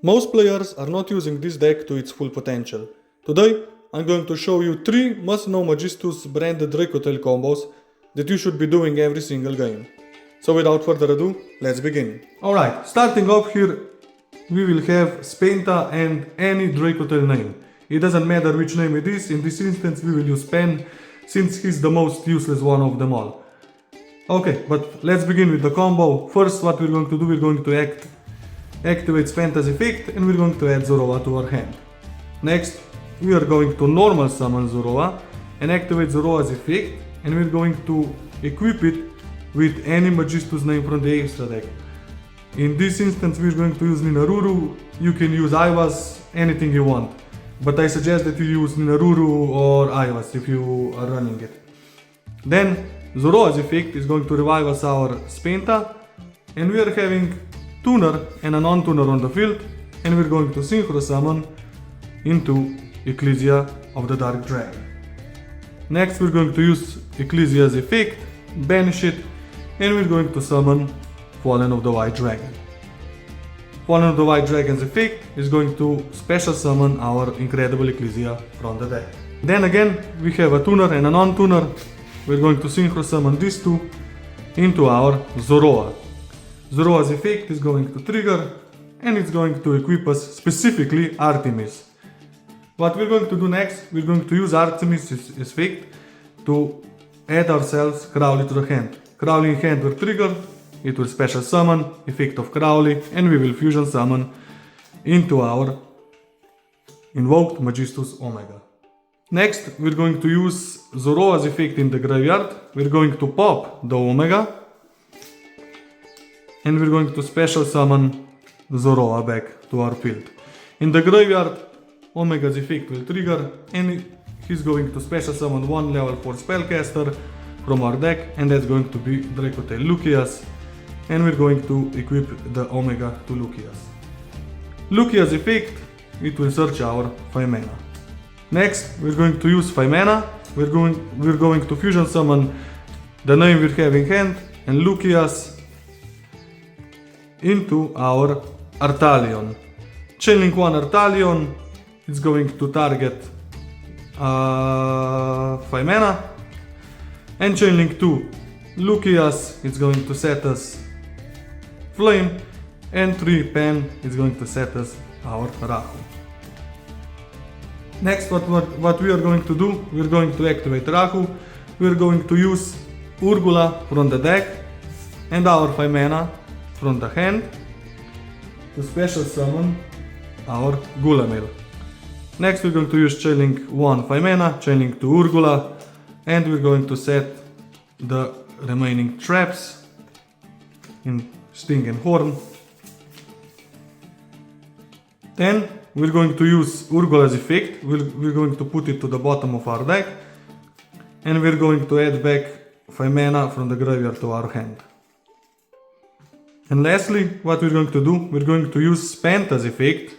Most players are not using this deck to its full potential. Today, I'm going to show you 3 must-know Magistus Branded Dracotail combos that you should be doing every single game. So without further ado, let's begin. Alright, starting off here, we will have Spenta and any Dracotail name. It doesn't matter which name it is, in this instance we will use Pen, since he's the most useless one of them all. Okay, but let's begin with the combo. First, what we're going to do, we're going to activate Spenta's effect, and we're going to add Zoroa to our hand. Next, we are going to normal summon Zoroa and activate Zoroa's effect, and we're going to equip it with any Magistus name from the extra deck. In this instance, we're going to use Ninaruru. You can use Ivas, anything you want, but I suggest that you use Ninaruru or Ivas if you are running it. Then Zoroa's effect is going to revive us our Spenta, and we are having Tuner and a non-tuner on the field, and we're going to synchro summon into Ecclesia of the Dark Dragon. Next, we're going to use Ecclesia's effect, banish it, and we're going to summon Fallen of the White Dragon. Fallen of the White Dragon's effect is going to special summon our incredible Ecclesia from the deck. Then again, we have a tuner and a non-tuner. We're going to synchro summon these two into our Zoroa. Zoroa's effect is going to trigger, and it's going to equip us specifically Artemis. What we're going to do next, we're going to use Artemis' effect to add ourselves Crowley to the hand. Crowley in hand will trigger, it will special summon, effect of Crowley, and we will fusion summon into our invoked Magistus Omega. Next, we're going to use Zoroa's effect in the graveyard. We're going to pop the Omega, and we're going to special summon Zoroa back to our field. In the graveyard, Omega's effect will trigger, and he's going to special summon one level 4 spellcaster from our deck, and that's going to be Dracotail Lucius, and we're going to equip the Omega to Lucius. Lucius' effect, it will search our 5 mana. Next, we're going to use 5 mana. We're going to fusion summon the name we have in hand and Lucius into our Artalion. Chainlink 1 Artalion, it's going to target 5 mana, and Chainlink 2 Lucius, it's going to set us Flame, and 3 Pen is going to set us our Rahu. Next, what we are going to do, we're going to activate Rahu. We're going to use Urgula from the deck and our 5 mana from the hand to special summon our Gulamil. Next, we're going to use Chainlink 1 5 mana, Chainlink 2 Urgula, and we're going to set the remaining traps in Sting and Horn. Then we're going to use Urgula's effect. We're going to put it to the bottom of our deck, and we're going to add back 5 mana from the graveyard to our hand. And lastly, what we're going to do, we're going to use Spenta's effect.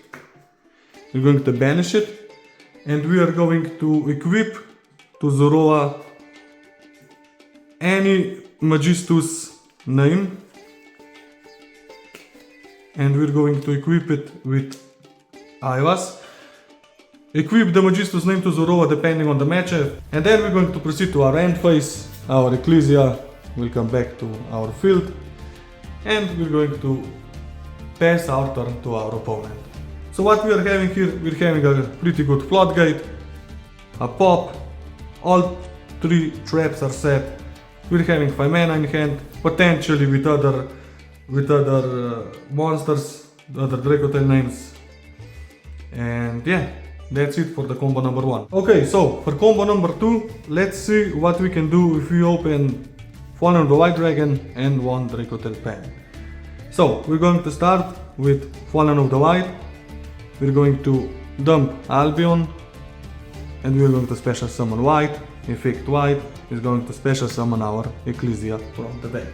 We're going to banish it, and we are going to equip to Zoroa any Magistus name, and we're going to equip it with Ivas. Equip the Magistus name to Zoroa depending on the matchup, and then we're going to proceed to our end phase. Our Ecclesia will come back to our field, and we're going to pass our turn to our opponent. So what we are having here, we're having a pretty good floodgate, a pop, all 3 traps are set, we're having 5 mana in hand, potentially with other monsters, other Dracotail names, and yeah, that's it for the combo number 1. Okay, so for combo number 2, let's see what we can do if we open Fallen of the White Dragon and 1 Dracotail Pen. So we're going to start with Fallen of the White. We're going to dump Albion, and we're going to special summon White. Effect White is going to special summon our Ecclesia from the deck.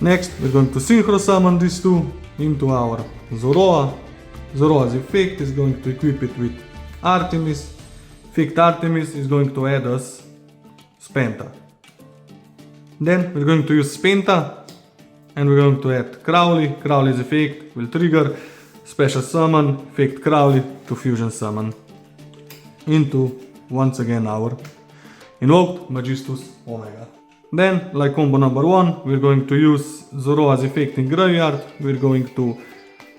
Next, we're going to synchro summon these two into our Zoroa. Zoroa's effect is going to equip it with Artemis. Effect Artemis is going to add us Spenta. Then we're going to use Spenta, and we're going to add Crowley. Crowley's effect will trigger, special summon, effect Crowley to fusion summon into, once again, our invoked Magistus Omega. Then, like combo number 1, we're going to use Zoroa's effect in graveyard. We're going to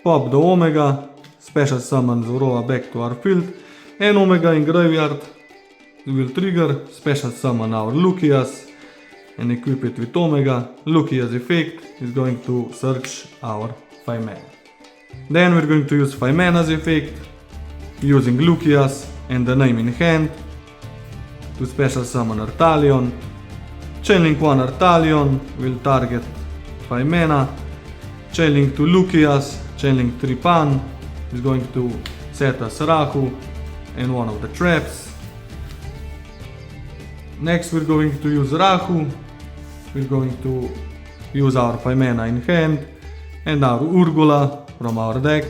pop the Omega, special summon Zoroa back to our field, and Omega in graveyard will trigger, special summon our Lucius and equip it with Omega. Lucius effect is going to search our 5 mana. Then we're going to use 5 mana's effect, using Lucius and the name in hand to special summon Artalion. Chainlink 1 Artalion will target 5 mana. Chainlink to Lucius, Chainlink 3 Pan is going to set us Rahu and one of the traps. Next we're going to use Rahu. We're going to use our 5 mana in hand and our Urgula from our deck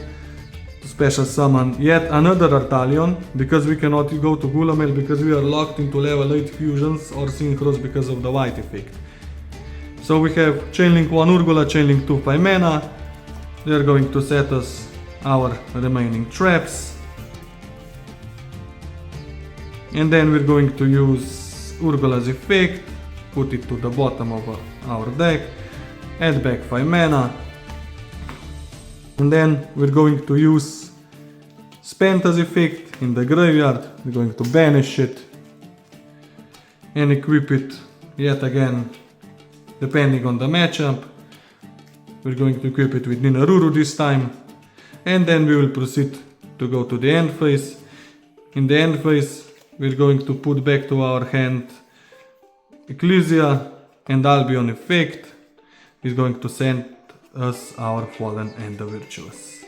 to special summon yet another Artalion, because we cannot go to Gulamel because we are locked into level 8 fusions or synchros because of the white effect. So we have Chainlink 1 Urgula, Chainlink 2 5 mana. They are going to set us our remaining traps. And then we're going to use Urgula's effect, put it to the bottom of our deck, add back 5 mana. And then we're going to use Spenta's effect in the graveyard. We're going to banish it and equip it yet again, depending on the matchup. We're going to equip it with Ninaruru this time. And then we will proceed to go to the end phase. In the end phase, we're going to put back to our hand Ecclesia and Albion effect is going to send us our Fallen and the Virtuous.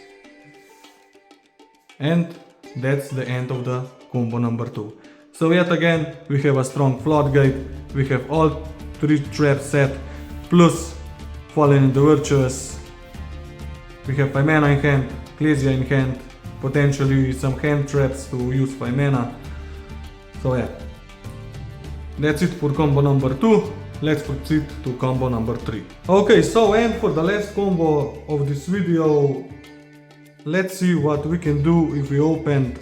And that's the end of the combo number 2. So yet again, we have a strong floodgate, we have all 3 traps set, plus Fallen and the Virtuous. We have 5 mana in hand, Ecclesia in hand, potentially some hand traps to use 5 mana. So yeah, that's it for combo number 2. Let's proceed to combo number 3. Okay, so and for the last combo of this video, let's see what we can do if we opened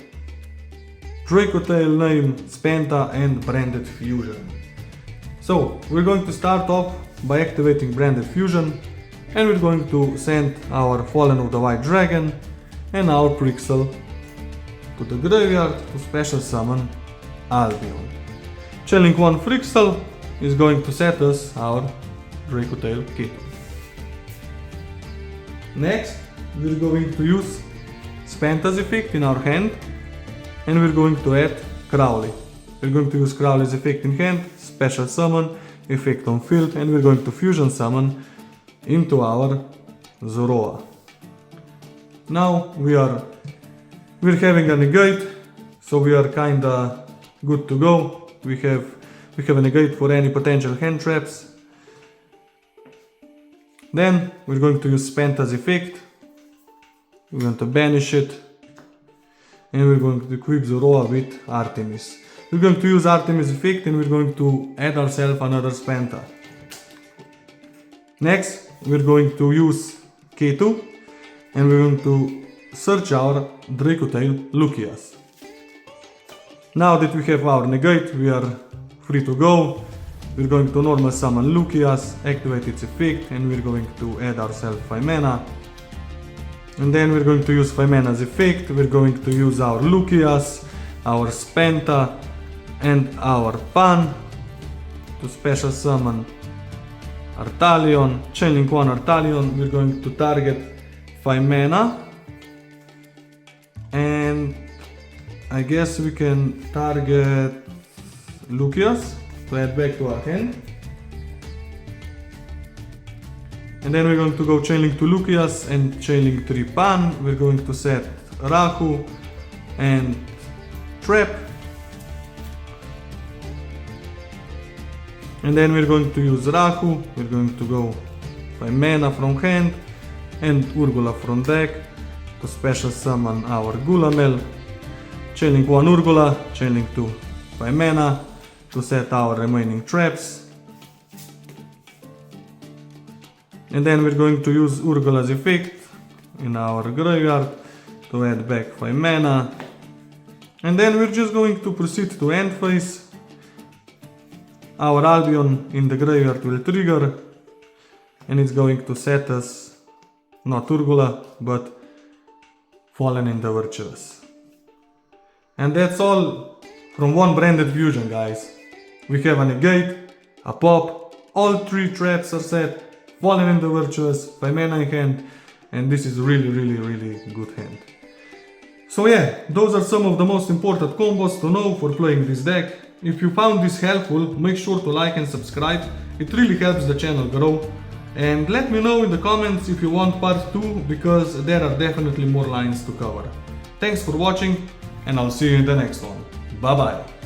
Dracotail name, Spenta and Branded Fusion. So we're going to start off by activating Branded Fusion, and we're going to send our Fallen of the White Dragon and our Prixel to the graveyard to special summon Albion. Chainlink 1 Prixel is going to set us our Dracotail kit. Next, we're going to use Spenta's effect in our hand, and we're going to add Crowley. We're going to use Crowley's effect in hand, special summon, effect on field, and we're going to fusion summon into our Zoroa. Now we're having a negate, so we are kinda good to go. We have a negate for any potential hand traps. Then we're going to use Spenta's effect. We're going to banish it, and we're going to equip Zoroa with Artemis. We're going to use Artemis effect, and we're going to add ourselves another Spenta. Next, we're going to use K2, and we're going to search our Dracotail Lucius. Now that we have our negate, we are free to go. We're going to normal summon Lucius, activate its effect, and we're going to add ourselves 5 mana. And then we're going to use 5 mana's effect. We're going to use our Lucius, our Spenta, and our Pan to special summon Artalion. Chainlink 1 Artalion, we're going to target 5 mana. And I guess we can target Lucius to add back to our hand. And then we're going to go Chainlink to Lucius and Chainlink 3 Pan. We're going to set Rahu and Trap. And then we're going to use Rahu. We're going to go 5 mana from hand and Urgula from deck to special summon our Gulamel. Chainlink 1 Urgula, Chainlink 2 5 mana to set our remaining traps. And then we're going to use Urgula's effect in our graveyard to add back 5 mana. And then we're just going to proceed to end phase. Our Albion in the graveyard will trigger, and it's going to set us, not Turgula, but Fallen in the Virtuous. And that's all from one Branded Fusion, guys. We have a negate, a pop, all 3 traps are set, Fallen in the Virtuous, 5 mana in hand, and this is really good hand. So yeah, those are some of the most important combos to know for playing this deck. If you found this helpful, make sure to like and subscribe, it really helps the channel grow. And let me know in the comments if you want part 2, because there are definitely more lines to cover. Thanks for watching, and I'll see you in the next one. Bye bye!